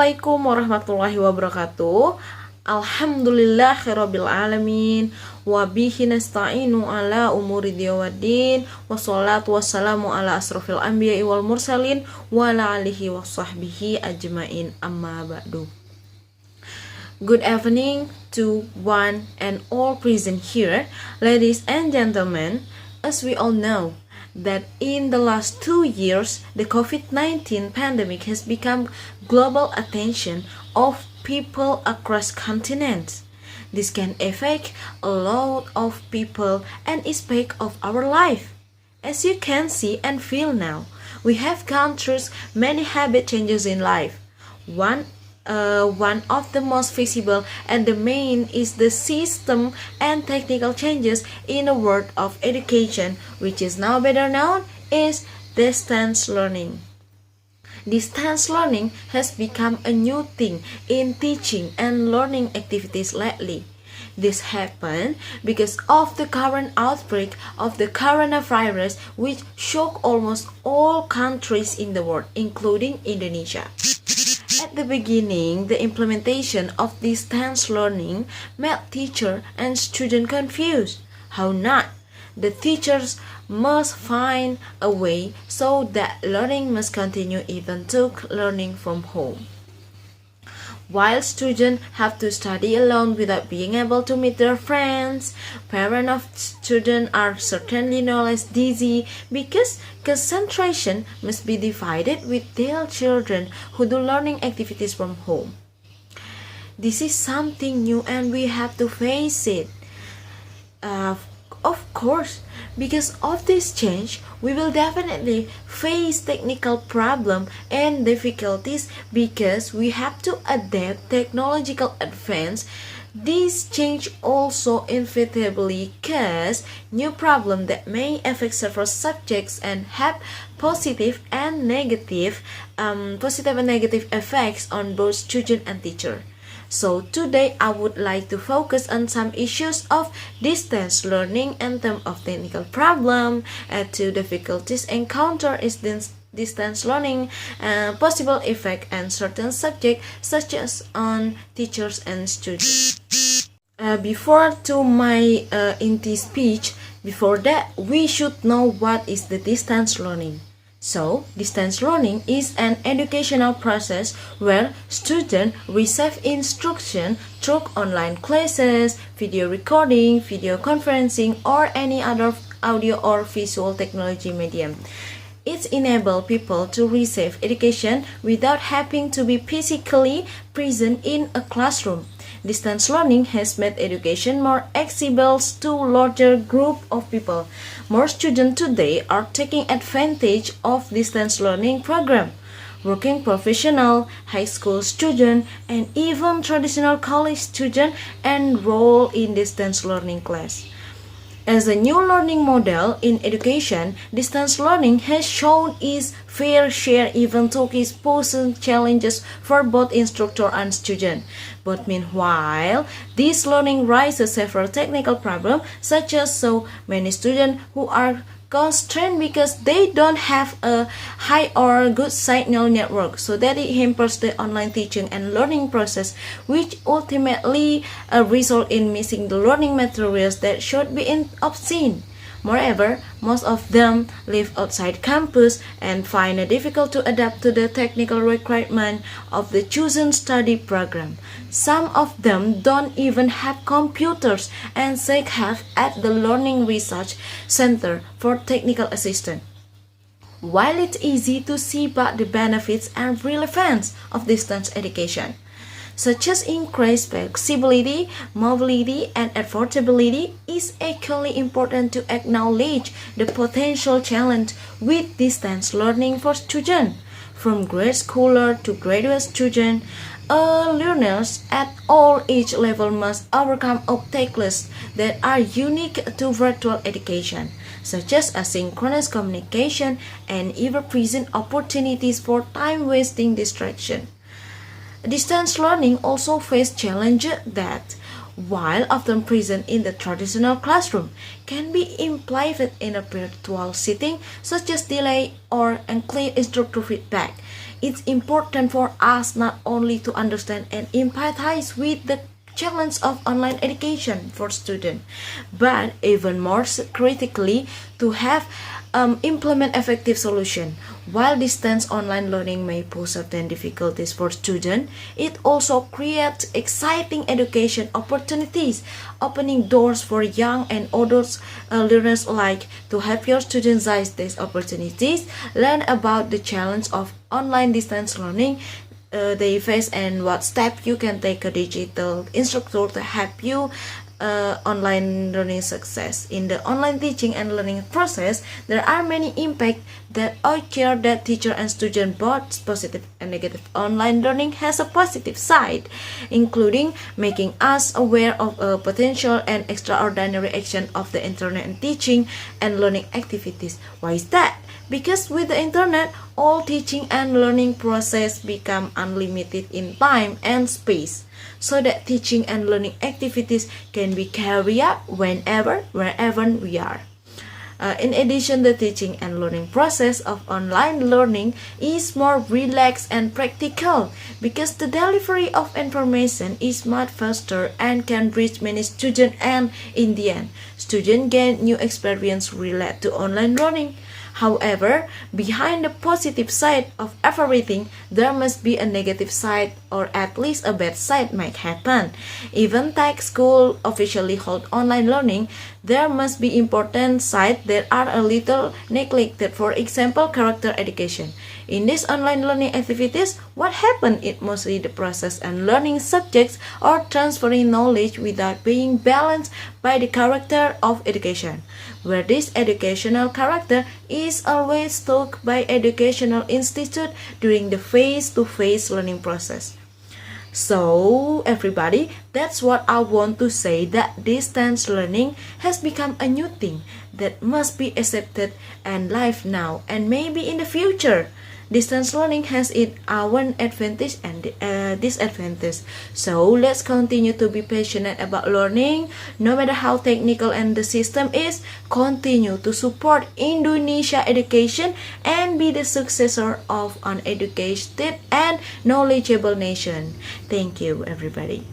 Assalamualaikum warahmatullahi wabarakatuh. Alhamdulillahirabbil alamin wa bihi nasta'inu ala umuri waddin wassalatu wassalamu ala asrofil anbiya'i wal mursalin wa ala alihi wa sahbihi ajmain, amma ba'du. Good evening to one and all present here, ladies and gentlemen. As we all know that in the last 2 years, the COVID-19 pandemic has become global attention of people across continents. This can affect a lot of people and aspects of our life. As you can see and feel now, we have gone through many habit changes in life. One of the most visible and the main is the system and technical changes in the world of education, which is now better known as distance learning. Distance learning has become a new thing in teaching and learning activities lately. This happened because of the current outbreak of the coronavirus, which shocked almost all countries in the world, including Indonesia. At the beginning, the implementation of distance learning made teacher and student confused. How not? The teachers must find a way so that learning must continue even though learning from home. While students have to study alone without being able to meet their friends, parents of students are certainly no less dizzy because concentration must be divided with their children who do learning activities from home. This is something new and we have to face it. Of course, because of this change, we will definitely face technical problems and difficulties because we have to adapt technological advance. This change also inevitably cause new problems that may affect several subjects and have positive and negative effects on both student and teacher. So today I would like to focus on some issues of distance learning in terms of technical problem, to difficulties encountered in distance learning, possible effect and certain subjects such as on teachers and students. Before to my inti speech, before that we should know what is the distance learning. So, distance learning is an educational process where students receive instruction through online classes, video recording, video conferencing, or any other audio or visual technology medium. It enables people to receive education without having to be physically present in a classroom. Distance learning has made education more accessible to a larger group of people. More students today are taking advantage of distance learning program. Working professional, high school students, and even traditional college students enroll in distance learning class. As a new learning model in education, distance learning has shown its fair share even though it poses challenges for both instructor and student. But meanwhile, this learning raises several technical problems such as so many students who are constrained because they don't have a high or good signal network, so that it hampers the online teaching and learning process, which ultimately result in missing the learning materials that should be obtained. Moreover, most of them live outside campus and find it difficult to adapt to the technical requirement of the chosen study program. Some of them don't even have computers and seek help at the Learning Research Center for technical assistance. While it's easy to see about the benefits and relevance of distance education, such as increased flexibility, mobility, and affordability, is equally important to acknowledge the potential challenge with distance learning for students. From grade schooler to graduate student, learners at all age levels must overcome obstacles that are unique to virtual education, such as asynchronous communication and ever-present opportunities for time-wasting distraction. Distance learning also faces challenges that, while often present in the traditional classroom, can be implemented in a virtual setting, such as delay or unclear instructor feedback. It's important for us not only to understand and empathize with the challenge of online education for students, but even more critically to have implement effective solution. While distance online learning may pose certain difficulties for students, it also creates exciting education opportunities, opening doors for young and adult learners alike. To help your students seize these opportunities, learn about the challenge of online distance learning they face and what steps you can take a digital instructor to help you online learning success. In the online teaching and learning process, there are many impacts that occur that teacher and student both positive and negative. Online learning has a positive side, including making us aware of a potential and extraordinary action of the internet and teaching and learning activities. Why is that? Because with the internet, all teaching and learning process become unlimited in time and space, so that teaching and learning activities can be carried out whenever, wherever we are. In addition, the teaching and learning process of online learning is more relaxed and practical because the delivery of information is much faster and can reach many students, and in the end, students gain new experience related to online learning. However, behind the positive side of everything, there must be a negative side, or at least a bad side might happen. Even tech school officially hold online learning, there must be important sides that are a little neglected. For example, character education. In these online learning activities, what happens is mostly the process and learning subjects or transferring knowledge without being balanced by the character of education, where this educational character is always taught by educational institute during the face-to-face learning process. So everybody, that's what I want to say, that distance learning has become a new thing that must be accepted and live now and maybe in the future. Distance learning has its own advantage and disadvantage. So let's continue to be passionate about learning, no matter how technical and the system is. Continue to support Indonesia education and be the successor of an educated and knowledgeable nation. Thank you, everybody.